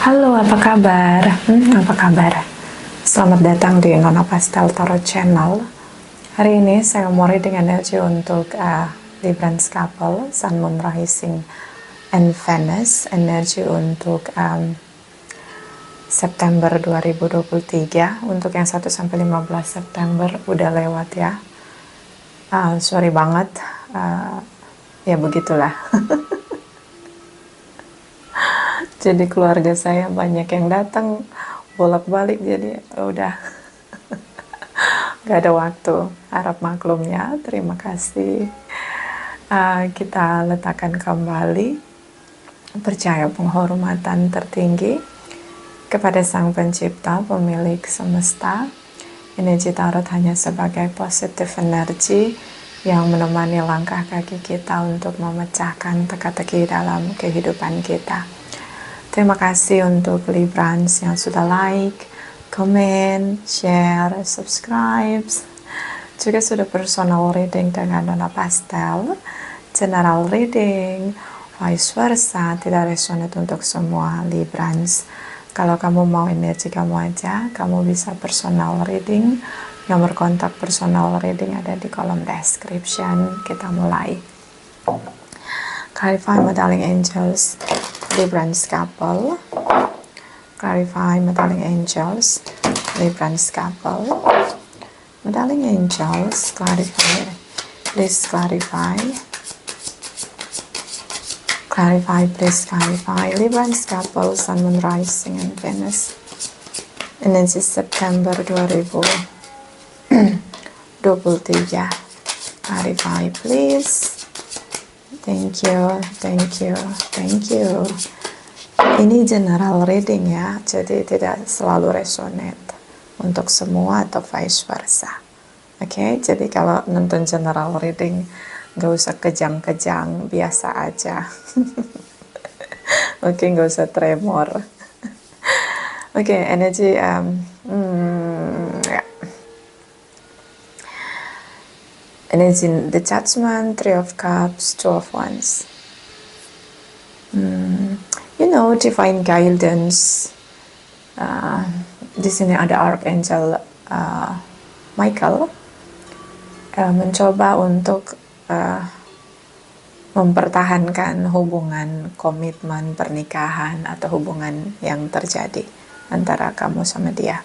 Halo, apa kabar? Apa kabar? Selamat datang di Nona Pastel Tarot Channel. Hari ini saya mau reading energi untuk Librans couple, Sun, Moon, Rising, and Venus. Energi untuk September 2023. Untuk yang 1 sampai 15 September udah lewat ya. Sorry banget. Ya begitulah. Jadi keluarga saya banyak yang datang bolak-balik, jadi udah gak ada waktu. Harap maklumnya. Terima kasih. Kita letakkan kembali percaya penghormatan tertinggi kepada Sang Pencipta, pemilik semesta. Energi tarot hanya sebagai positif energi yang menemani langkah kaki kita untuk memecahkan teka-teki dalam kehidupan kita. Terima kasih untuk Librans yang sudah like, comment, share, subscribe. Juga sudah personal reading dengan Nona Pastel, general reading, vice versa, tidak resonate untuk semua Librans. Kalau kamu mau energi kamu aja, kamu bisa personal reading. Nomor kontak personal reading ada di kolom description. Kita mulai. Clarify, my darling angels, Librans couple. Clarify, my darling angels, Librans couple. My darling angels, clarify. Please clarify. Clarify, please clarify. Librans couple, Sun, Moon, Rising, and Venus. Energi September 2023. Clarify, please. Thank you, thank you, thank you. Ini general reading ya, jadi tidak selalu resonate untuk semua atau vice versa. Oke, jadi kalau nonton general reading gak usah kejang-kejang, biasa aja. Oke, gak usah tremor. Oke, energi ya. Energy the Judgment, Three of Cups, Two of Wands. You know, divine guidance. Di sini ada Archangel Michael mencoba untuk mempertahankan hubungan, komitmen, pernikahan atau hubungan yang terjadi antara kamu sama dia.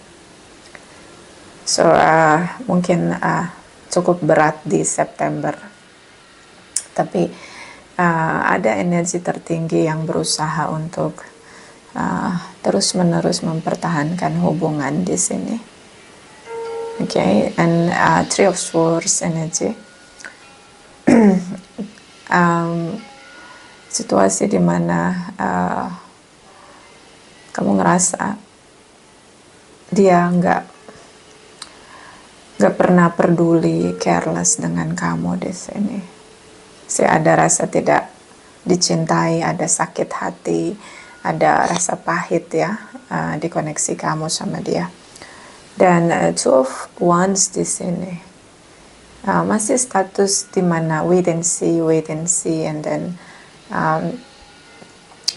So mungkin cukup berat di September, tapi ada energi tertinggi yang berusaha untuk terus-menerus mempertahankan hubungan di sini. Okay, and Three of Swords energy. Situasi dimana kamu ngerasa dia nggak pernah peduli, careless dengan kamu di sini. Ada rasa tidak dicintai, ada sakit hati, ada rasa pahit ya di koneksi kamu sama dia. Dan Two of Wands di sini masih status di mana wait and see, and then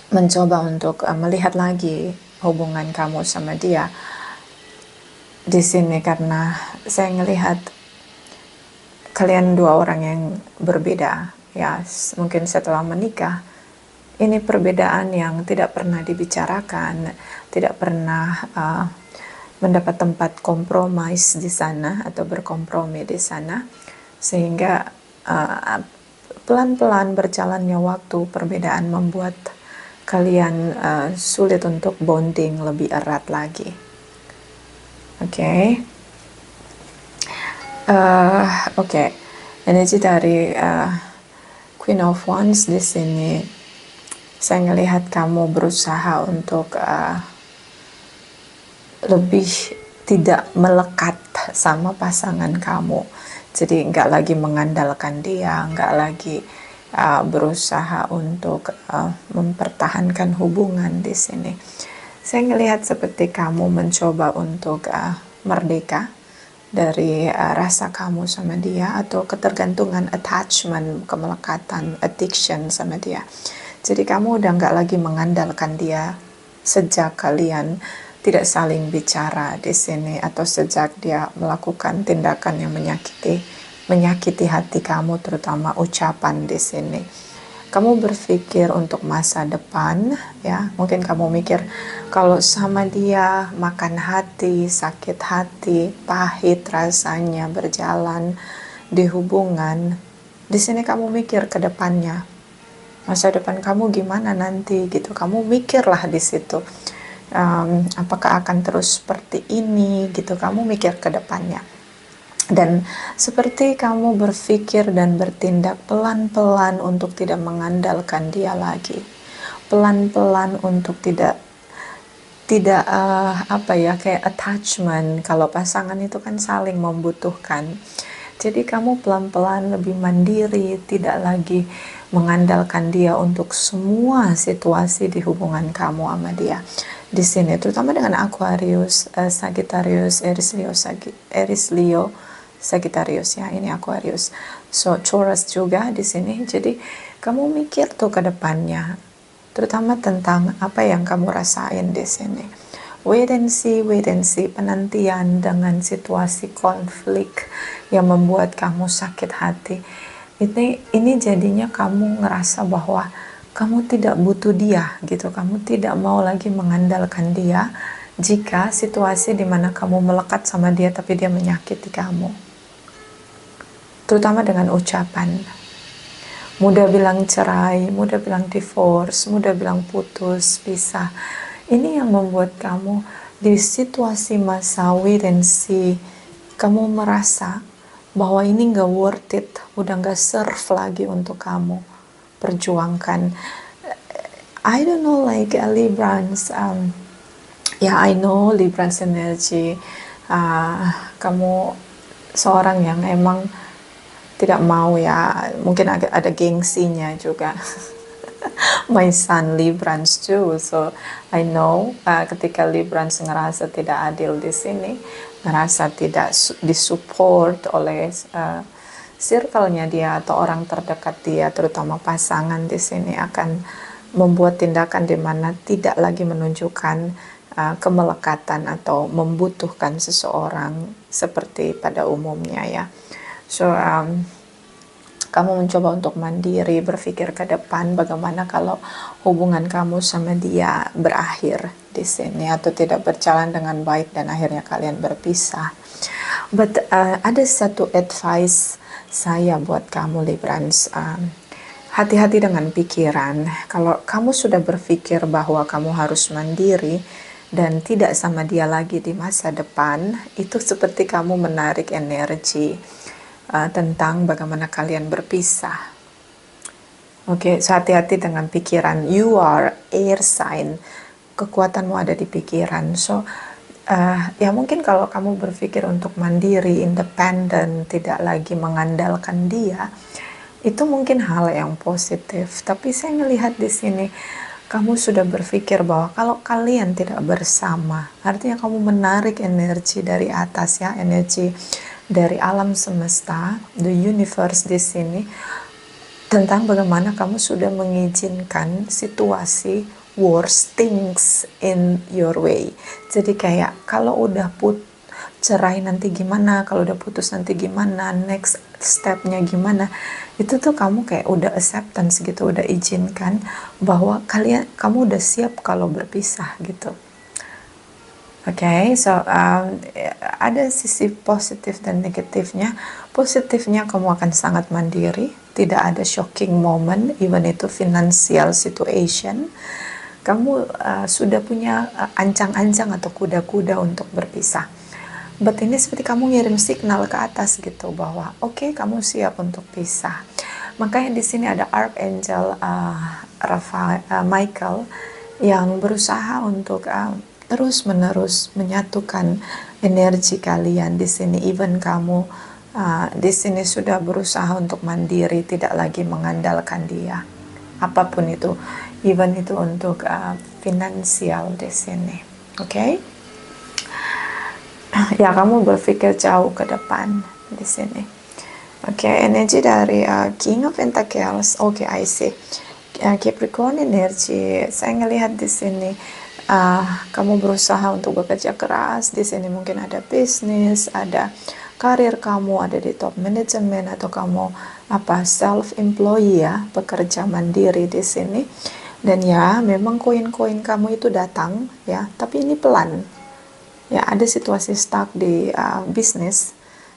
mencoba untuk melihat lagi hubungan kamu sama dia. Di sini karena saya ngelihat kalian dua orang yang berbeda ya, mungkin setelah menikah ini perbedaan yang tidak pernah dibicarakan, tidak pernah mendapat tempat kompromis di sana atau berkompromi di sana, sehingga pelan-pelan berjalannya waktu perbedaan membuat kalian sulit untuk bonding lebih erat lagi. Oke. Energi dari Queen of Wands di sini, saya ngelihat kamu berusaha untuk lebih tidak melekat sama pasangan kamu. Jadi nggak lagi mengandalkan dia, nggak lagi berusaha untuk mempertahankan hubungan di sini. Saya ngelihat seperti kamu mencoba untuk merdeka dari rasa kamu sama dia, atau ketergantungan, attachment, kemelekatan, addiction sama dia. Jadi kamu udah nggak lagi mengandalkan dia sejak kalian tidak saling bicara di sini, atau sejak dia melakukan tindakan yang menyakiti hati kamu, terutama ucapan di sini. Kamu berpikir untuk masa depan, ya. Mungkin kamu mikir kalau sama dia makan hati, sakit hati, pahit rasanya berjalan di hubungan. Di sini kamu mikir ke depannya, masa depan kamu gimana nanti gitu. Kamu mikirlah di situ, apakah akan terus seperti ini gitu. Kamu mikir ke depannya. Dan seperti kamu berpikir dan bertindak pelan-pelan untuk tidak mengandalkan dia lagi, pelan-pelan untuk tidak kayak attachment. Kalau pasangan itu kan saling membutuhkan. Jadi kamu pelan-pelan lebih mandiri, tidak lagi mengandalkan dia untuk semua situasi di hubungan kamu sama dia. Di sini terutama dengan Aquarius, Sagittarius, Aries Leo, Sagittarius ya, ini Aquarius. So Taurus juga di sini. Jadi kamu mikir tuh ke depannya, terutama tentang apa yang kamu rasain di sini. Wait and see, penantian dengan situasi konflik yang membuat kamu sakit hati. Ini jadinya kamu ngerasa bahwa kamu tidak butuh dia gitu. Kamu tidak mau lagi mengandalkan dia jika situasi dimana kamu melekat sama dia tapi dia menyakiti kamu. Terutama dengan ucapan. Mudah bilang cerai, mudah bilang divorce, mudah bilang putus, pisah. Ini yang membuat kamu di situasi masa wait and see, kamu merasa bahwa ini gak worth it, udah gak serve lagi untuk kamu perjuangkan. I don't know, like Librans, I know Librans energy, kamu seorang yang emang tidak mau ya, mungkin ada gengsinya juga. My son Librans too, so I know ketika Librans ngerasa tidak adil di sini, ngerasa tidak disupport oleh circle-nya dia atau orang terdekat dia, terutama pasangan di sini, akan membuat tindakan di mana tidak lagi menunjukkan kemelekatan atau membutuhkan seseorang seperti pada umumnya ya. So kamu mencoba untuk mandiri, berpikir ke depan bagaimana kalau hubungan kamu sama dia berakhir di sini atau tidak berjalan dengan baik dan akhirnya kalian berpisah. But ada satu advice saya buat kamu Librans, hati-hati dengan pikiran. Kalau kamu sudah berpikir bahwa kamu harus mandiri dan tidak sama dia lagi di masa depan, itu seperti kamu menarik energi tentang bagaimana kalian berpisah. Oke, so hati-hati dengan pikiran. You are air sign, kekuatanmu ada di pikiran. So ya mungkin kalau kamu berpikir untuk mandiri, independen, tidak lagi mengandalkan dia, itu mungkin hal yang positif. Tapi saya melihat di sini kamu sudah berpikir bahwa kalau kalian tidak bersama, artinya kamu menarik energi dari atas ya, energi dari alam semesta, the universe di sini, tentang bagaimana kamu sudah mengizinkan situasi worst things in your way. Jadi kayak kalau udah cerai nanti gimana, kalau udah putus nanti gimana, next stepnya gimana, itu tuh kamu kayak udah acceptance gitu, udah izinkan bahwa kamu udah siap kalau berpisah gitu. Oke, so ada sisi positif dan negatifnya. Positifnya kamu akan sangat mandiri, tidak ada shocking moment, even itu financial situation. Kamu sudah punya ancang-ancang atau kuda-kuda untuk berpisah. But ini seperti kamu ngirim signal ke atas gitu bahwa oke, kamu siap untuk pisah. Makanya di sini ada Archangel Michael yang berusaha untuk terus-menerus menyatukan energi kalian di sini. Even kamu di sini sudah berusaha untuk mandiri, tidak lagi mengandalkan dia. Apapun itu, even itu untuk finansial di sini. Oke? Ya, kamu berpikir jauh ke depan di sini. Oke, energi dari King of Pentacles. Oke, I see. Capricorn energi. Saya ngelihat di sini kamu berusaha untuk bekerja keras. Di sini mungkin ada bisnis, ada karir kamu ada di top manajemen, atau kamu self employee ya, pekerja mandiri di sini. Dan ya, memang koin-koin kamu itu datang ya, tapi ini pelan. Ya, ada situasi stuck di bisnis,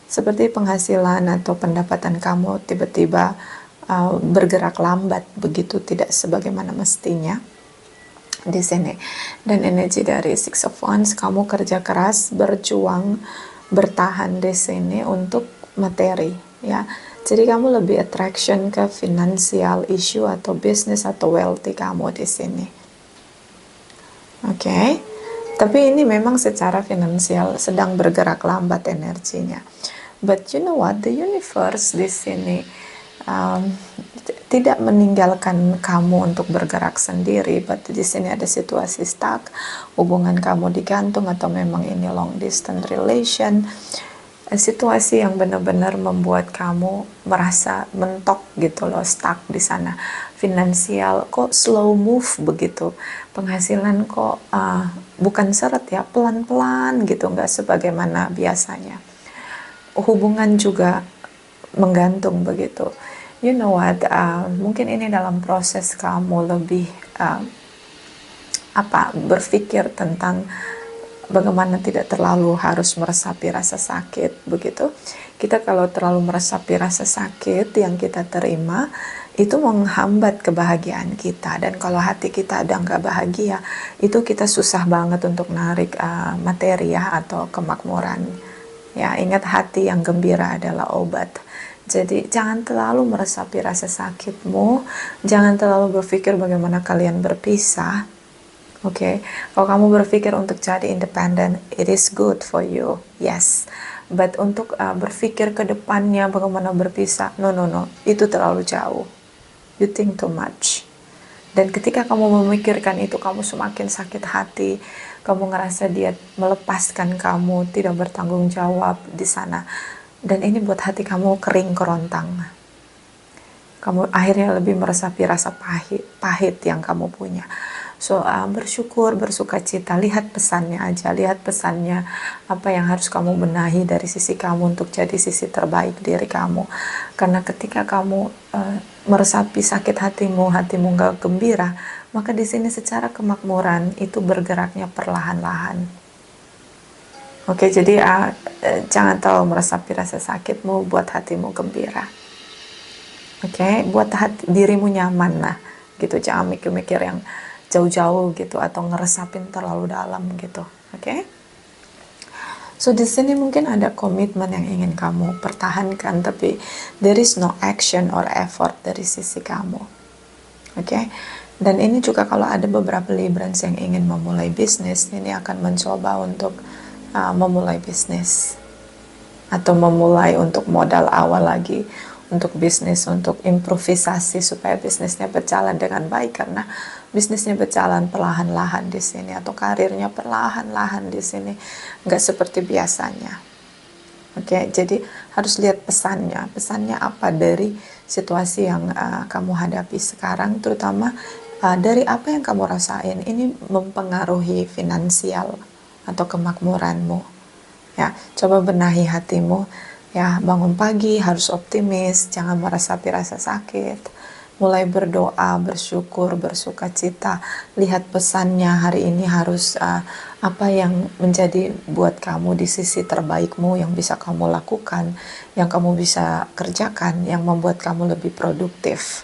seperti penghasilan atau pendapatan kamu tiba-tiba bergerak lambat begitu, tidak sebagaimana mestinya di sini. Dan energi dari Six of Wands, kamu kerja keras, berjuang, bertahan di sini untuk materi ya. Jadi kamu lebih attraction ke financial issue atau business atau wealthy kamu di sini. Oke. Tapi ini memang secara finansial sedang bergerak lambat energinya. But you know what, the universe di sini tidak meninggalkan kamu untuk bergerak sendiri. But di sini ada situasi stuck, hubungan kamu digantung, atau memang ini long distance relation, situasi yang benar-benar membuat kamu merasa mentok gitu loh, stuck di sana. Finansial kok slow move begitu, penghasilan kok bukan seret ya, pelan-pelan gitu, nggak sebagaimana biasanya. Hubungan juga menggantung begitu. You know what, mungkin ini dalam proses kamu lebih berpikir tentang bagaimana tidak terlalu harus meresapi rasa sakit begitu. Kita kalau terlalu meresapi rasa sakit yang kita terima, itu menghambat kebahagiaan kita. Dan kalau hati kita ada nggak bahagia, itu kita susah banget untuk narik materi ya, atau kemakmuran ya. Ingat, hati yang gembira adalah obat. Jadi jangan terlalu meresapi rasa sakitmu, jangan terlalu berpikir bagaimana kalian berpisah. Oke, kalau kamu berpikir untuk jadi independen, it is good for you, yes. But untuk berpikir ke depannya bagaimana berpisah, no, itu terlalu jauh. You think too much. Dan ketika kamu memikirkan itu, kamu semakin sakit hati. Kamu ngerasa dia melepaskan kamu, tidak bertanggung jawab di sana. Dan ini buat hati kamu kering kerontang. Kamu akhirnya lebih meresapi rasa pahit yang kamu punya. So, bersyukur, bersuka cita, lihat pesannya aja, lihat pesannya apa yang harus kamu benahi dari sisi kamu untuk jadi sisi terbaik diri kamu. Karena ketika kamu meresapi sakit hatimu gak gembira, maka di sini secara kemakmuran itu bergeraknya perlahan-lahan. Oke, jadi jangan terlalu meresapi rasa sakitmu, buat hatimu gembira. Oke, buat dirimu nyaman lah, gitu. Jangan mikir-mikir yang jauh-jauh gitu, atau ngeresapin terlalu dalam gitu. Oke. So di sini mungkin ada komitmen yang ingin kamu pertahankan, tapi there is no action or effort dari sisi kamu. Oke. Dan ini juga kalau ada beberapa Librans yang ingin memulai bisnis, ini akan mencoba untuk memulai bisnis, atau memulai untuk modal awal lagi untuk bisnis, untuk improvisasi supaya bisnisnya berjalan dengan baik. Karena bisnisnya berjalan perlahan-lahan di sini, atau karirnya perlahan-lahan di sini, nggak seperti biasanya. Oke, jadi harus lihat pesannya apa dari situasi yang kamu hadapi sekarang, terutama dari apa yang kamu rasain. Ini mempengaruhi finansial atau kemakmuranmu ya. Coba benahi hatimu ya, bangun pagi harus optimis, jangan meresapi rasa sakit, mulai berdoa, bersyukur, bersuka cita, lihat pesannya hari ini harus apa yang menjadi buat kamu di sisi terbaikmu, yang bisa kamu lakukan, yang kamu bisa kerjakan, yang membuat kamu lebih produktif.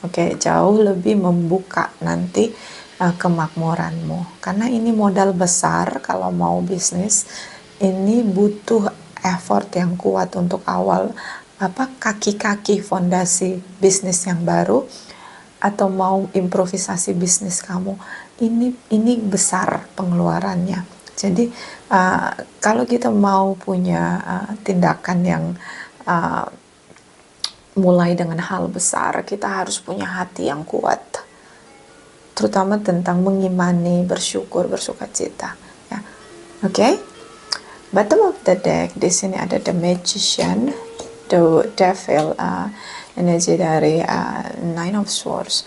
Oke, jauh lebih membuka nanti kemakmuranmu. Karena ini modal besar kalau mau bisnis, ini butuh effort yang kuat untuk awal kaki-kaki fondasi bisnis yang baru, atau mau improvisasi bisnis kamu, ini besar pengeluarannya. Jadi kalau kita mau punya tindakan yang mulai dengan hal besar, kita harus punya hati yang kuat, terutama tentang mengimani, bersyukur, bersuka cita ya. Oke. Bottom of the deck, di sini ada the magician, the devil, energi dari Nine of Swords.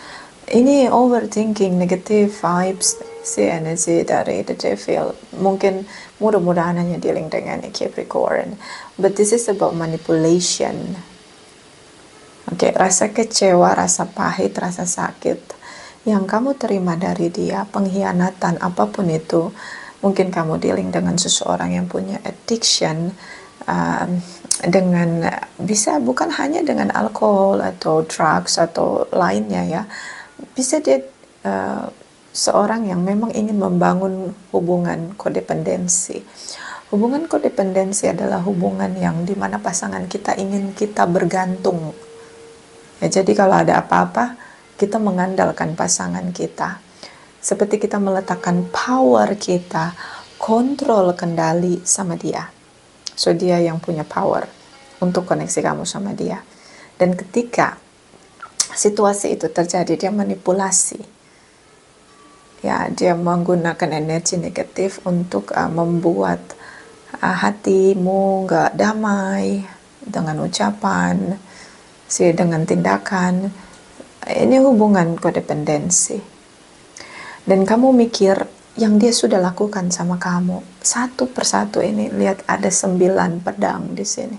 Ini overthinking, negative vibes, si energi dari the devil. Mungkin mudah-mudahan hanya dealing dengan Capricorn, but this is about manipulation. Oke, rasa kecewa, rasa pahit, rasa sakit yang kamu terima dari dia, pengkhianatan apapun itu. Mungkin kamu dealing dengan seseorang yang punya addiction, dengan bisa bukan hanya dengan alkohol atau drugs atau lainnya ya, bisa dia seorang yang memang ingin membangun hubungan kodependensi. Hubungan kodependensi adalah hubungan yang dimana pasangan kita ingin kita bergantung ya, jadi kalau ada apa-apa kita mengandalkan pasangan kita, seperti kita meletakkan power kita, kontrol, kendali sama dia. So dia yang punya power untuk koneksi kamu sama dia. Dan ketika situasi itu terjadi, dia manipulasi. Ya, dia menggunakan energi negatif untuk membuat hatimu nggak damai dengan ucapan, dengan tindakan. Ini hubungan kodependensi. Dan kamu mikir yang dia sudah lakukan sama kamu satu persatu. Ini lihat ada 9 pedang di sini.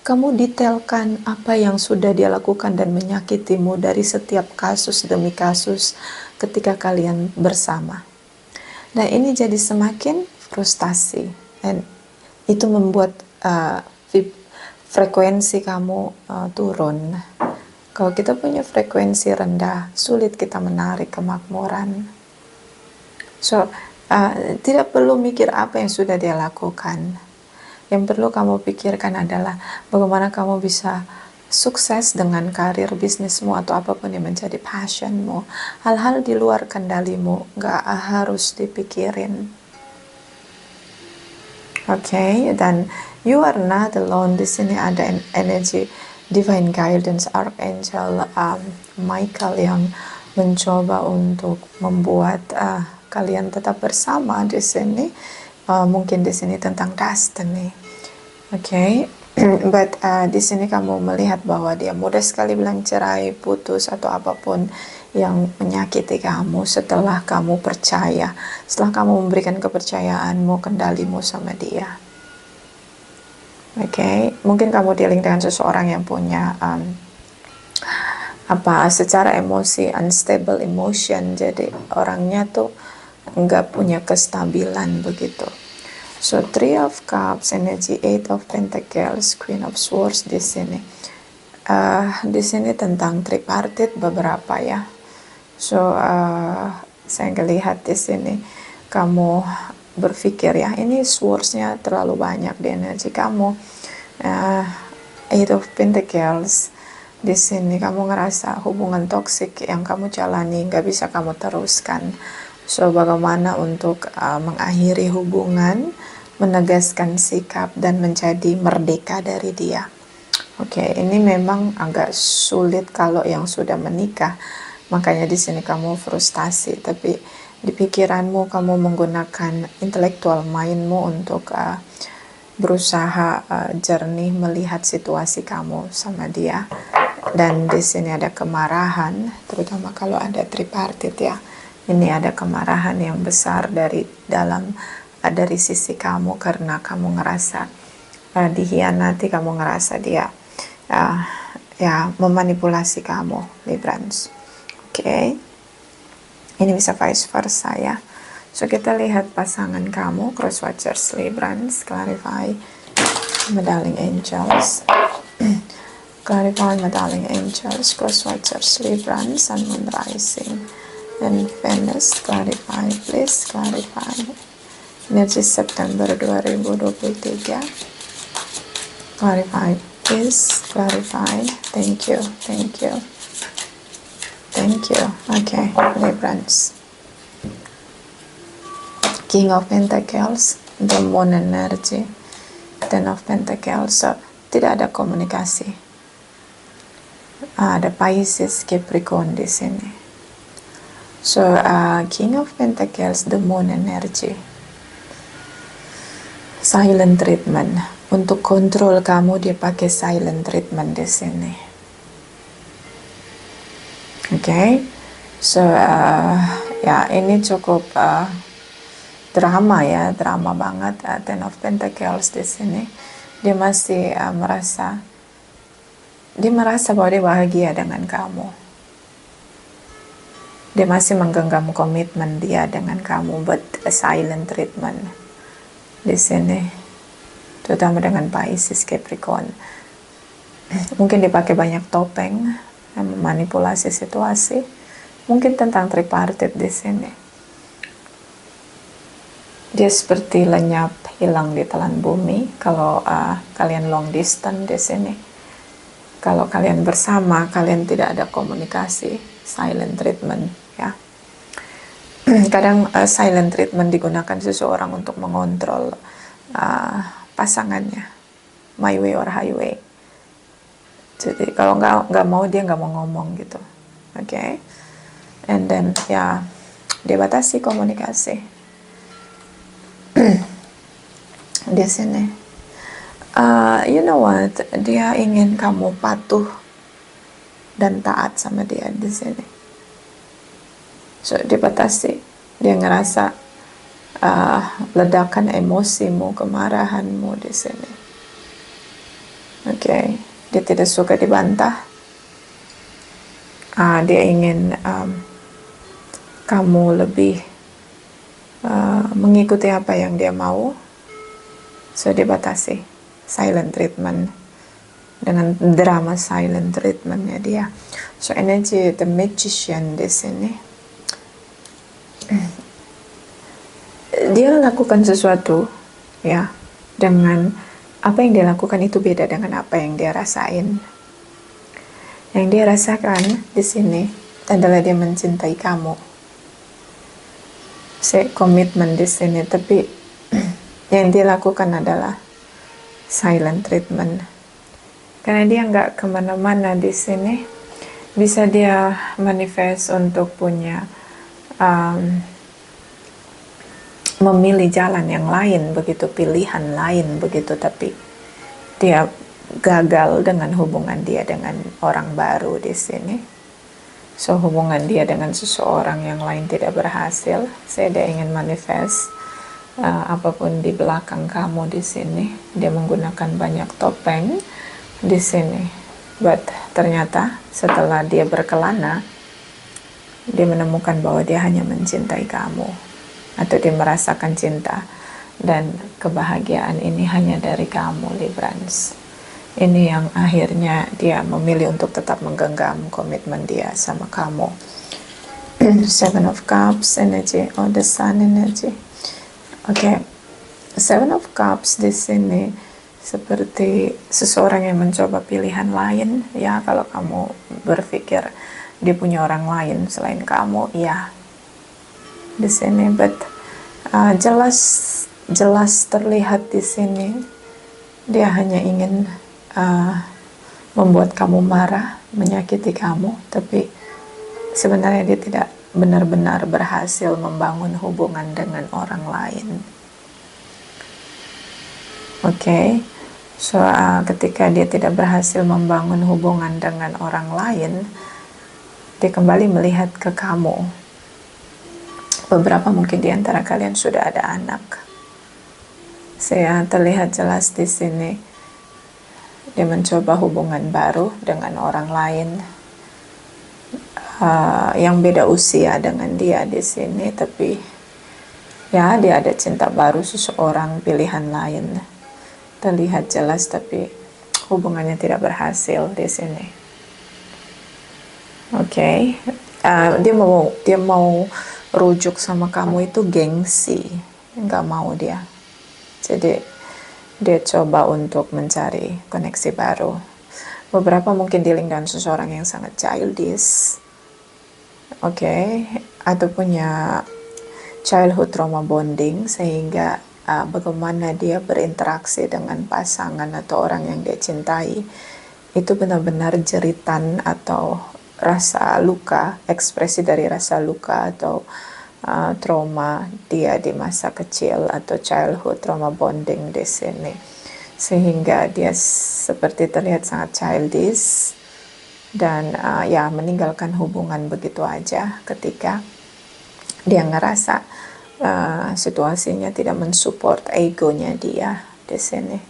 Kamu detailkan apa yang sudah dia lakukan dan menyakitimu dari setiap kasus demi kasus ketika kalian bersama. Nah, ini jadi semakin frustasi, dan itu membuat frekuensi kamu turun. Kalau kita punya frekuensi rendah, sulit kita menarik kemakmuran. So, tidak perlu mikir apa yang sudah dia lakukan. Yang perlu kamu pikirkan adalah bagaimana kamu bisa sukses dengan karir, bisnismu, atau apapun yang menjadi passionmu. Hal-hal di luar kendalimu gak harus dipikirin. Oke, dan you are not alone. Di sini ada energi divine guidance, archangel Michael yang mencoba untuk membuat kalian tetap bersama di sini. Mungkin di sini tentang destiny. Oke, but di sini kamu melihat bahwa dia mudah sekali bilang cerai, putus, atau apapun yang menyakiti kamu setelah kamu percaya, setelah kamu memberikan kepercayaanmu, kendalimu sama dia. Oke, mungkin kamu dealing dengan seseorang yang punya secara emosi unstable emotion, jadi orangnya tuh nggak punya kestabilan begitu. So 3 of Cups, energy 8 of Pentacles, Queen of Swords di sini. Di sini tentang tripartite beberapa ya. So saya ngelihat di sini kamu berpikir ya, ini swords-nya terlalu banyak di energi kamu. 8 of Pentacles. Di sini kamu ngerasa hubungan toksik yang kamu jalani nggak bisa kamu teruskan. So bagaimana untuk mengakhiri hubungan, menegaskan sikap, dan menjadi merdeka dari dia. Oke, ini memang agak sulit kalau yang sudah menikah. Makanya di sini kamu frustasi, tapi di pikiranmu kamu menggunakan intellectual mindmu untuk berusaha jernih melihat situasi kamu sama dia. Dan di sini ada kemarahan, terutama kalau ada tripartite ya. Ini ada kemarahan yang besar dari sisi kamu karena kamu ngerasa dikhianati, kamu ngerasa dia memanipulasi kamu, Librans. Oke. Ini bisa vice versa ya. So kita lihat pasangan kamu, Cross Watchers, Librans, clarify, my darling angels. Clarify, my darling angels, Cross Watchers, Librans, Sun, Moon, Rising, and Venus. Clarify, please clarify. Energi September 2023. Clarify, please clarify. Thank you, thank you, thank you. Okay, Librans. King of Pentacles, the Moon energy, 10 of Pentacles. So, tidak ada komunikasi. Ada Pisces, Capricorn di sini. So, King of Pentacles, the Moon energy. Silent treatment. Untuk kontrol kamu, dia pakai silent treatment di sini. Oke. So, ya ini cukup drama ya, drama banget. Ten of Pentacles di sini. Dia masih dia merasa bahwa dia bahagia dengan kamu. Dia masih menggenggam komitmen dia dengan kamu, but a silent treatment di sini, terutama dengan Pisces, Capricorn. Mungkin dipakai banyak topeng yang memanipulasi situasi. Mungkin tentang tripartite di sini. Dia seperti lenyap, hilang di telan bumi. Kalau kalian long distance di sini, kalau kalian bersama, kalian tidak ada komunikasi, silent treatment ya. Kadang silent treatment digunakan seseorang untuk mengontrol pasangannya, my way or highway. Jadi kalau nggak mau, dia nggak mau ngomong gitu, oke? And then ya, dia batasi komunikasi di sini. You know what? Dia ingin kamu patuh dan taat sama dia di sini. So dia batasi. Dia ngerasa ledakan emosimu, kemarahanmu di sini. Oke, dia tidak suka dibantah. Dia ingin kamu lebih mengikuti apa yang dia mau. So dia batasi, silent treatment, dengan drama silent treatmentnya dia. So energy the magician di sini. Dia lakukan sesuatu ya, dengan apa yang dia lakukan itu beda dengan apa yang dia rasain. Yang dia rasakan di sini adalah dia mencintai kamu. Komitmen di sini, tapi yang dia lakukan adalah silent treatment. Karena dia nggak kemana-mana di sini, bisa dia manifest untuk punya memilih jalan yang lain begitu, pilihan lain begitu, tapi dia gagal dengan hubungan dia dengan orang baru di sini. So hubungan dia dengan seseorang yang lain tidak berhasil. Dia ingin manifest apapun di belakang kamu di sini. Dia menggunakan banyak topeng di sini. But ternyata setelah dia berkelana, dia menemukan bahwa dia hanya mencintai kamu, atau dia merasakan cinta dan kebahagiaan ini hanya dari kamu, Librans. Ini yang akhirnya dia memilih untuk tetap menggenggam komitmen dia sama kamu. Seven of Cups energy, or the Sun energy. Oke, Seven of Cups di sini seperti seseorang yang mencoba pilihan lain ya. Kalau kamu berpikir dia punya orang lain selain kamu, ya di sini, but jelas terlihat di sini dia hanya ingin membuat kamu marah, menyakiti kamu, tapi sebenarnya dia tidak benar-benar berhasil membangun hubungan dengan orang lain. Oke, so ketika dia tidak berhasil membangun hubungan dengan orang lain, dia kembali melihat ke kamu. Beberapa mungkin di antara kalian sudah ada anak. Saya terlihat jelas di sini dia mencoba hubungan baru dengan orang lain yang beda usia dengan dia di sini, tapi ya dia ada cinta baru, seseorang pilihan lain terlihat jelas, tapi hubungannya tidak berhasil di sini. Oke, dia mau rujuk sama kamu itu gengsi, nggak mau dia. Jadi dia coba untuk mencari koneksi baru. Beberapa mungkin dealing dengan seseorang yang sangat childish, oke, atau punya childhood trauma bonding, sehingga bagaimana dia berinteraksi dengan pasangan atau orang yang dia cintai itu benar-benar jeritan atau rasa luka, ekspresi dari rasa luka atau trauma dia di masa kecil, atau childhood trauma bonding di sini, sehingga dia seperti terlihat sangat childish dan ya meninggalkan hubungan begitu aja ketika dia ngerasa situasinya tidak mensupport egonya dia di sini.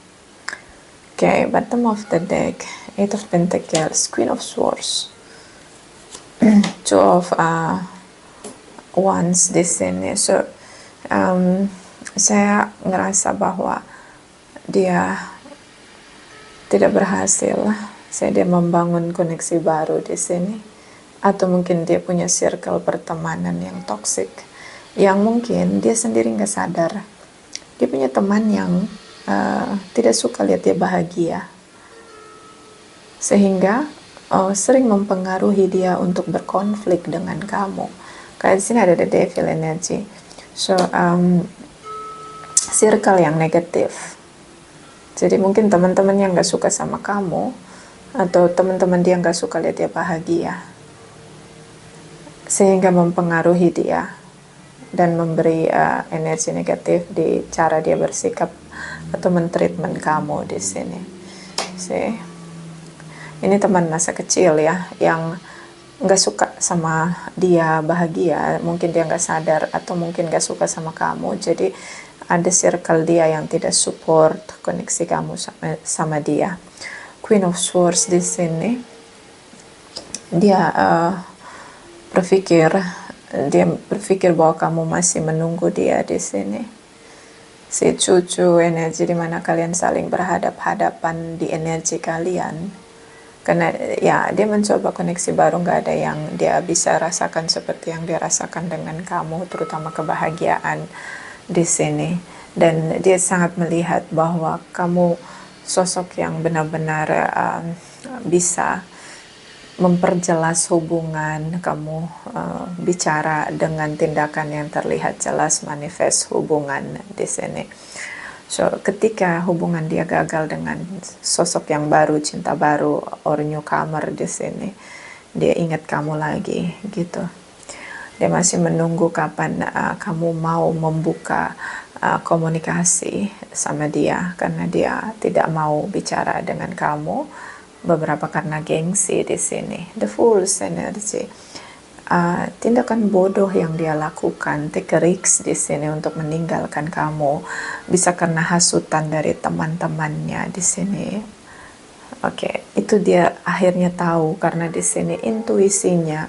Okay, bottom of the deck, Eight of Pentacles, Queen of Swords, Two of Wands di sini. So saya ngerasa bahwa dia tidak berhasil. Dia membangun koneksi baru di sini, atau mungkin dia punya circle pertemanan yang toksik, yang mungkin dia sendiri nggak sadar. Dia punya teman yang tidak suka lihat dia bahagia, sehingga sering mempengaruhi dia untuk berkonflik dengan kamu. Kayak di sini ada the devil energy. So circle yang negatif. Jadi mungkin teman-teman yang gak suka sama kamu, atau teman-teman dia gak suka lihat dia bahagia, sehingga mempengaruhi dia dan memberi energi negatif di cara dia bersikap atau mentreatment kamu di sini. Ini teman masa kecil ya, yang nggak suka sama dia bahagia, mungkin dia nggak sadar, atau mungkin nggak suka sama kamu. Jadi ada circle dia yang tidak support koneksi kamu sama dia. Queen of Swords di sini, dia berpikir bahwa kamu masih menunggu dia di sini. Si cucu energi dimana kalian saling berhadap-hadapan di energi kalian, karena ya dia mencoba koneksi baru, nggak ada yang dia bisa rasakan seperti yang dia rasakan dengan kamu, terutama kebahagiaan di sini. Dan dia sangat melihat bahwa kamu sosok yang benar-benar bisa memperjelas hubungan, kamu bicara dengan tindakan yang terlihat jelas, manifest hubungan di sini. So, ketika hubungan dia gagal dengan sosok yang baru, cinta baru, or newcomer di sini, dia ingat kamu lagi gitu. Dia masih menunggu kapan kamu mau membuka komunikasi sama dia, karena dia tidak mau bicara dengan kamu. Beberapa karena gengsi di sini. The Fool's energy. Tindakan bodoh yang dia lakukan, take a risk di sini untuk meninggalkan kamu, bisa karena hasutan dari teman-temannya di sini. Oke, itu dia akhirnya tahu, karena di sini intuisinya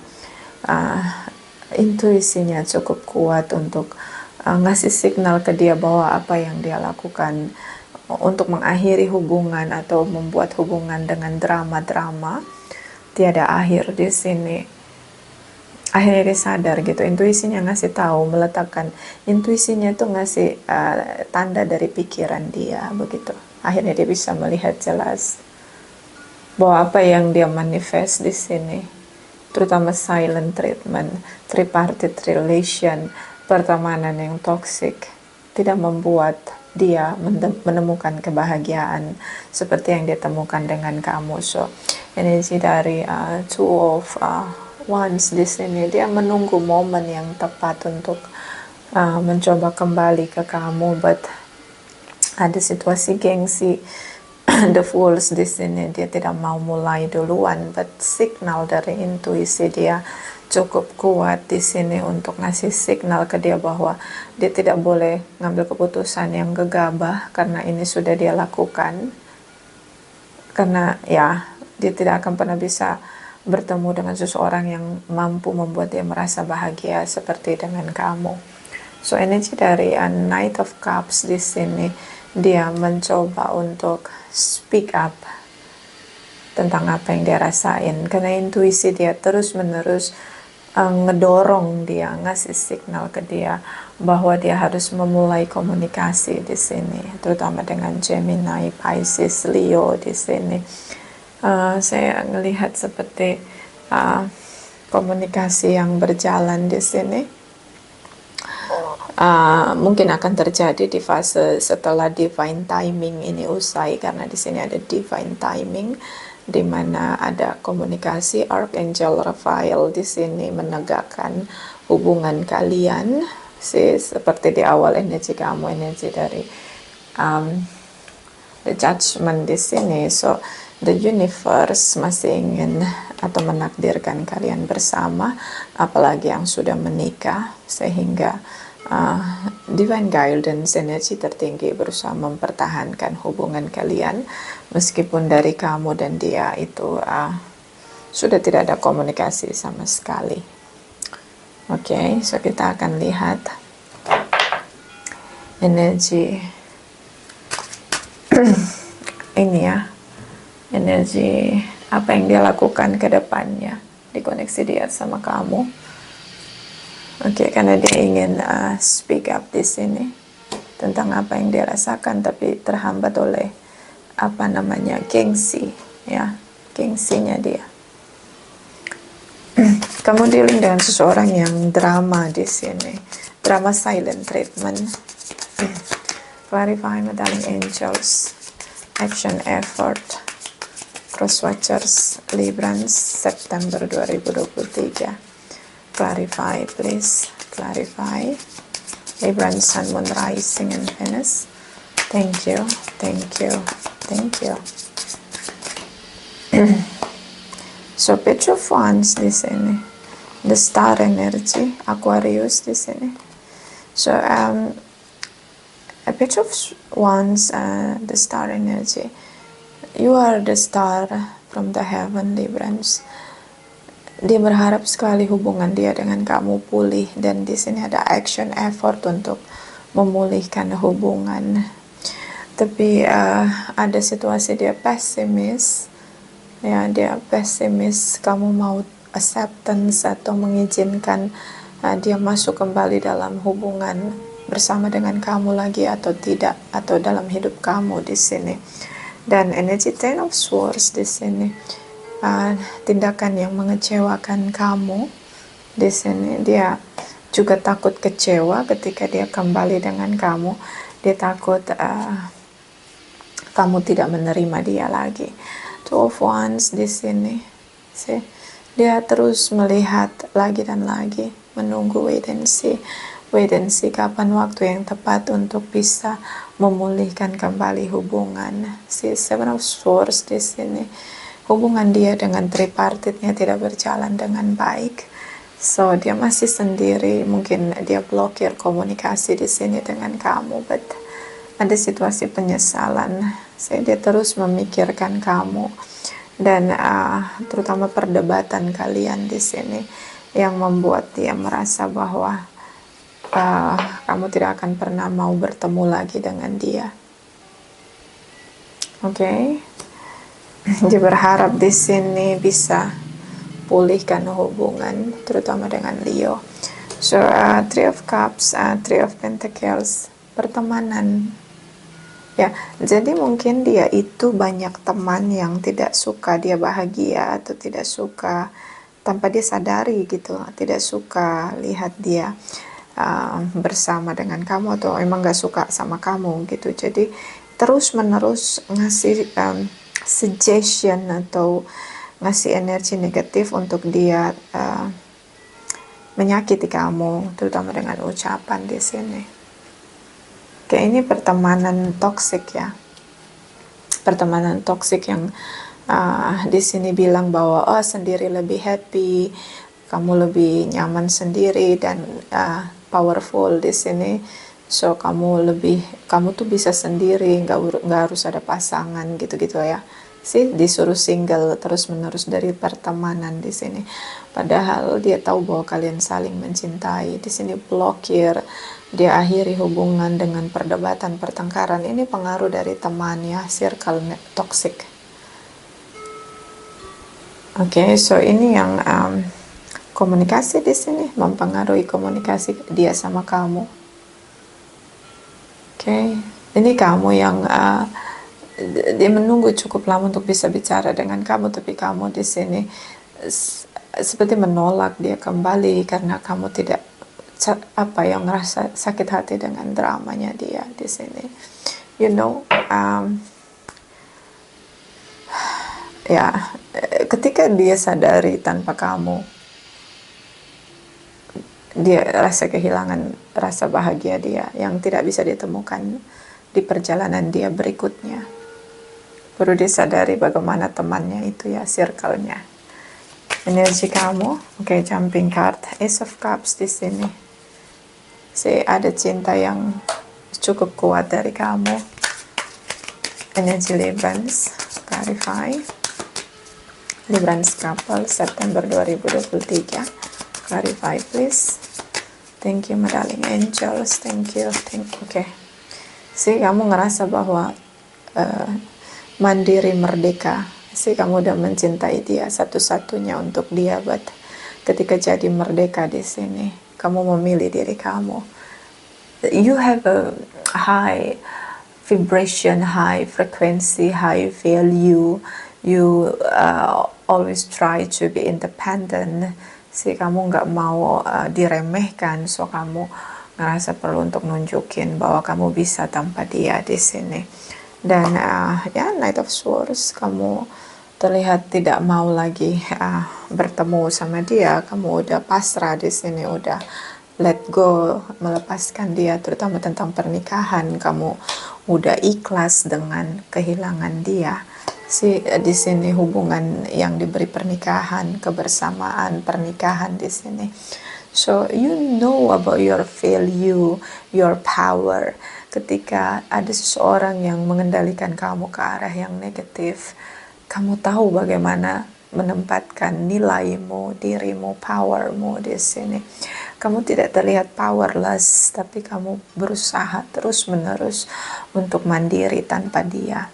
cukup kuat untuk ngasih signal ke dia bahwa apa yang dia lakukan untuk mengakhiri hubungan atau membuat hubungan dengan drama-drama tiada akhir di sini. Akhirnya dia sadar gitu, intuisinya ngasih tahu, meletakkan intuisinya tuh ngasih tanda dari pikiran dia begitu. Akhirnya dia bisa melihat jelas bahwa apa yang dia manifest di sini, terutama silent treatment, tripartite relation, pertemanan yang toxic, tidak membuat dia menemukan kebahagiaan seperti yang dia temukan dengan kamu. So, energi dari Two of Wands di sini, dia menunggu momen yang tepat untuk mencoba kembali ke kamu, but ada situasi gengsi. The Fools di sini, dia tidak mau mulai duluan, but signal dari intuisi dia cukup kuat di sini untuk ngasih signal ke dia bahwa dia tidak boleh ngambil keputusan yang gegabah, karena ini sudah dia lakukan. Karena ya, dia tidak akan pernah bisa bertemu dengan seseorang yang mampu membuat dia merasa bahagia seperti dengan kamu. So, energi dari Knight of Cups di sini, dia mencoba untuk speak up tentang apa yang dia rasain, karena intuisi dia terus-menerus ngedorong dia, ngasih signal ke dia bahwa dia harus memulai komunikasi di sini, terutama dengan Gemini, Pisces, Leo di sini. Saya melihat seperti komunikasi yang berjalan di sini. Mungkin akan terjadi di fase setelah divine timing ini usai, karena di sini ada divine timing di mana ada komunikasi. Archangel Raphael di sini menegakkan hubungan kalian, seperti di awal energi kamu, energi dari the judgment di sini. So, the universe masih ingin atau menakdirkan kalian bersama, apalagi yang sudah menikah, sehingga divine guidance, energi tertinggi berusaha mempertahankan hubungan kalian meskipun dari kamu dan dia itu sudah tidak ada komunikasi sama sekali. Oke, so kita akan lihat energi ini ya, energi apa yang dia lakukan ke depannya di koneksi dia sama kamu. Oke, karena dia ingin speak up di sini tentang apa yang dia rasakan, tapi terhambat oleh apa namanya, gengsi ya, gengsinya dia. Kamu dealing dengan seseorang yang drama di sini, drama silent treatment. Clarify, my darling angels, action effort, cross watchers, Librans, September 2023. Clarify, please. Clarify. Libran, Sun, Moon, Rising, and Venus. Thank you. Thank you. Thank you. So, Page of Wands di sini. The Star Energy. Aquarius di sini. So, a Page of Wands, the Star Energy. You are the star from the heaven, Librans. Dia berharap sekali hubungan dia dengan kamu pulih, dan di sini ada action effort untuk memulihkan hubungan. Tapi ada situasi dia pesimis, ya, dia pesimis. Kamu mau acceptance atau mengizinkan dia masuk kembali dalam hubungan bersama dengan kamu lagi atau tidak, atau dalam hidup kamu di sini. Dan energi Ten of Swords di sini. Tindakan yang mengecewakan kamu di sini. Dia juga takut kecewa ketika dia kembali dengan kamu. Dia takut kamu tidak menerima dia lagi. Two of Wands di sini. See? Dia terus melihat lagi dan lagi, menunggu, wait and see kapan waktu yang tepat untuk bisa memulihkan kembali hubungan. See, Seven of Swords di sini. Hubungan dia dengan tripartitnya tidak berjalan dengan baik. So, dia masih sendiri. Mungkin dia blokir komunikasi di sini dengan kamu. But ada situasi penyesalan. So, dia terus memikirkan kamu. Dan terutama perdebatan kalian di sini yang membuat dia merasa bahwa kamu tidak akan pernah mau bertemu lagi dengan dia. Oke. Dia berharap di sini bisa pulihkan hubungan, terutama dengan Leo. So, Three of Cups, Three of Pentacles, pertemanan. Ya, jadi mungkin dia itu banyak teman yang tidak suka dia bahagia atau tidak suka tanpa dia sadari gitu, tidak suka lihat dia bersama dengan kamu atau emang gak suka sama kamu gitu. Jadi terus menerus ngasih suggestion atau ngasih energi negatif untuk dia menyakiti kamu, terutama dengan ucapan di sini. Oke, ini pertemanan toksik ya, pertemanan toksik yang di sini bilang bahwa sendiri lebih happy, kamu lebih nyaman sendiri dan powerful di sini. So kamu tuh bisa sendiri, nggak harus ada pasangan gitu-gitu ya. Sih disuruh single terus menerus dari pertemanan di sini. Padahal dia tahu bahwa kalian saling mencintai. Di sini blokir, dia akhiri hubungan dengan perdebatan, pertengkaran. Ini pengaruh dari teman ya, circle toxic. Oke, so ini yang komunikasi di sini mempengaruhi komunikasi dia sama kamu. Oke, ini kamu yang dia menunggu cukup lama untuk bisa bicara dengan kamu, tapi kamu di sini seperti menolak dia kembali karena kamu tidak yang ngerasa sakit hati dengan dramanya dia di sini. You know, ya, ketika dia sadari tanpa kamu, dia rasa kehilangan rasa bahagia dia yang tidak bisa ditemukan di perjalanan dia berikutnya. Baru disadari bagaimana temannya itu ya, circle-nya. energi kamu. Oke, jumping card, Ace of Cups di sini. Ada cinta yang cukup kuat dari kamu. Energi Librans, clarify. Librans couple September 2023, clarify please. Thank you my darling angels, thank you. Oke. Kamu ngerasa bahwa mandiri, merdeka. Kamu udah mencintai dia satu-satunya untuk dia, but ketika jadi merdeka di sini, kamu memilih diri kamu. You have a high vibration, high frequency, high value. You always try to be independent. Kamu nggak mau diremehkan, so kamu ngerasa perlu untuk nunjukin bahwa kamu bisa tanpa dia di sini. Dan Knight of Swords, kamu terlihat tidak mau lagi bertemu sama dia. Kamu udah pasrah di sini, udah let go, melepaskan dia, terutama tentang pernikahan. Kamu udah ikhlas dengan kehilangan dia. Di sini hubungan yang diberi pernikahan, kebersamaan, pernikahan di sini. So you know about your value, your power. Ketika ada seseorang yang mengendalikan kamu ke arah yang negatif, kamu tahu bagaimana menempatkan nilaimu, dirimu, powermu di sini. Kamu tidak terlihat powerless, tapi kamu berusaha terus-menerus untuk mandiri tanpa dia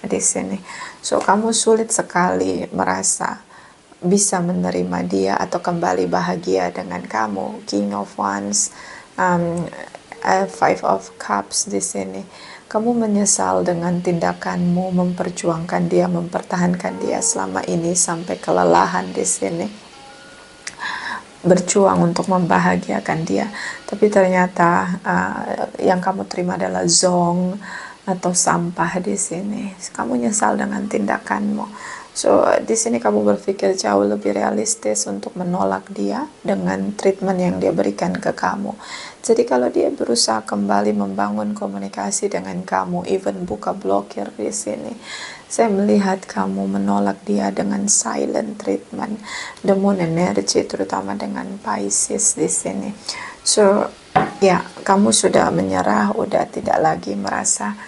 di sini. So kamu sulit sekali merasa bisa menerima dia atau kembali bahagia dengan kamu. King of Wands, Five of Cups di sini. Kamu menyesal dengan tindakanmu memperjuangkan dia, mempertahankan dia selama ini sampai kelelahan di sini. Berjuang untuk membahagiakan dia, tapi ternyata yang kamu terima adalah zong atau sampah di sini. Kamu nyesal dengan tindakanmu. So di sini kamu berpikir jauh lebih realistis untuk menolak dia dengan treatment yang dia berikan ke kamu. Jadi kalau dia berusaha kembali membangun komunikasi dengan kamu, even buka blokir di sini, saya melihat kamu menolak dia dengan silent treatment. The Moon energy, terutama dengan Pisces di sini. So kamu sudah menyerah, udah tidak lagi merasa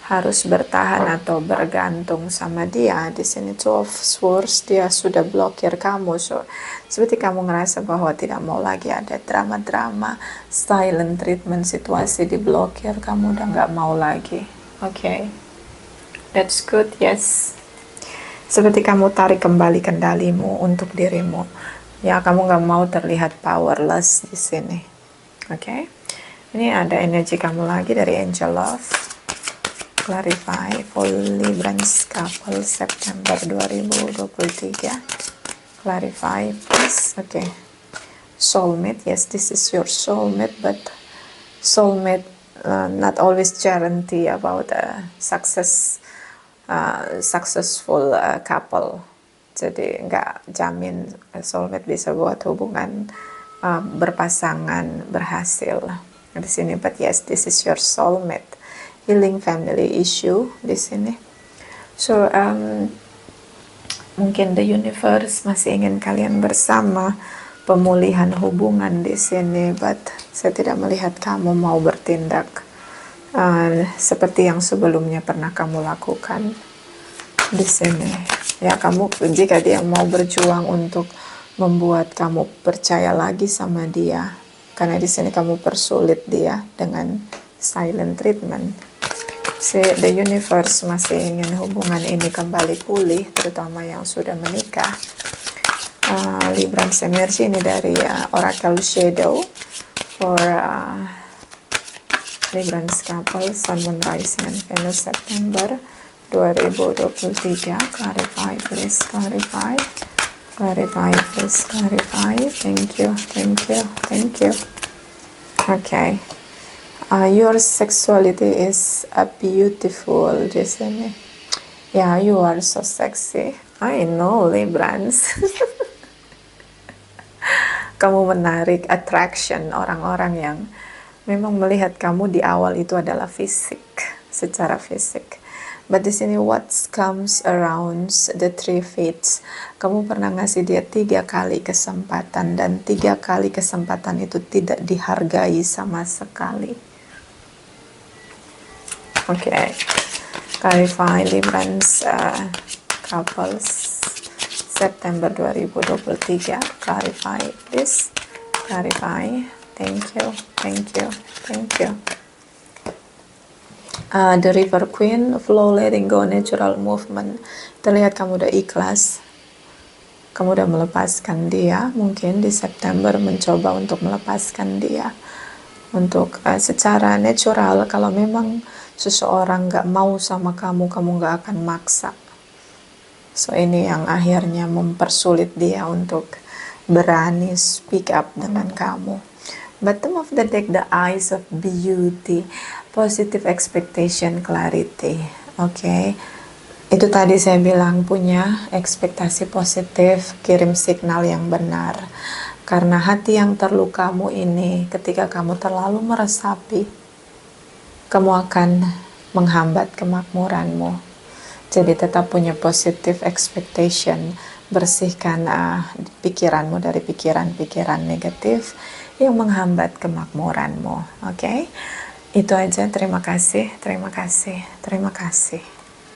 harus bertahan atau bergantung sama dia. Di sini Two of Swords, dia sudah blokir kamu. So seperti kamu ngerasa bahwa tidak mau lagi ada drama-drama, silent treatment, situasi diblokir, kamu udah nggak mau lagi. Oke, that's good. Yes, seperti kamu tarik kembali kendalimu untuk dirimu. Kamu nggak mau terlihat powerless di sini. Oke, ini ada energi kamu lagi dari Angel Love. Clarify for Librans couple September 2023. Clarify please. Okay. Soulmate. Yes, this is your soulmate, but soulmate not always guarantee about a successful couple. Jadi nggak jamin soulmate bisa buat hubungan berpasangan berhasil di sini. But yes, this is your soulmate. Healing family issue di sini. So mungkin the universe masih ingin kalian bersama, pemulihan hubungan di sini, but saya tidak melihat kamu mau bertindak seperti yang sebelumnya pernah kamu lakukan di sini. Kamu, jika dia mau berjuang untuk membuat kamu percaya lagi sama dia, karena di sini kamu persulit dia dengan silent treatment. The universe masih ingin hubungan ini kembali pulih, terutama yang sudah menikah. Librans energy ini dari Oracle Shadow for Librans couple, Sun, Moon, Rising, and Venus September 2023. Clarify please, clarify. Clarify please, clarify. Thank you, thank you, thank you. Okay. Your sexuality is beautiful di sini. You are so sexy. I know, Librans. Kamu menarik, attraction orang-orang yang memang melihat kamu di awal itu adalah fisik, secara fisik. But di sini what comes around the 3 fates, kamu pernah ngasih dia 3 kali kesempatan, dan 3 kali kesempatan itu tidak dihargai sama sekali. Okay, clarify Librans couples September 2023. Clarify please, clarify. Thank you, thank you, thank you. The River Queen, flow, letting go, natural movement. Terlihat kamu udah ikhlas, kamu udah melepaskan dia. Mungkin di September mencoba untuk melepaskan dia untuk secara natural. Kalau memang seseorang gak mau sama kamu, kamu gak akan maksa. So ini yang akhirnya mempersulit dia untuk berani speak up dengan kamu. Bottom of the deck, the eyes of beauty, positive expectation, clarity. Okay, itu tadi saya bilang, punya ekspektasi positif, kirim signal yang benar. Karena hati yang terlukamu ini, ketika kamu terlalu meresapi, kamu akan menghambat kemakmuranmu. Jadi tetap punya positive expectation, bersihkan pikiranmu dari pikiran-pikiran negatif yang menghambat kemakmuranmu. Oke, itu aja. Terima kasih, terima kasih, terima kasih.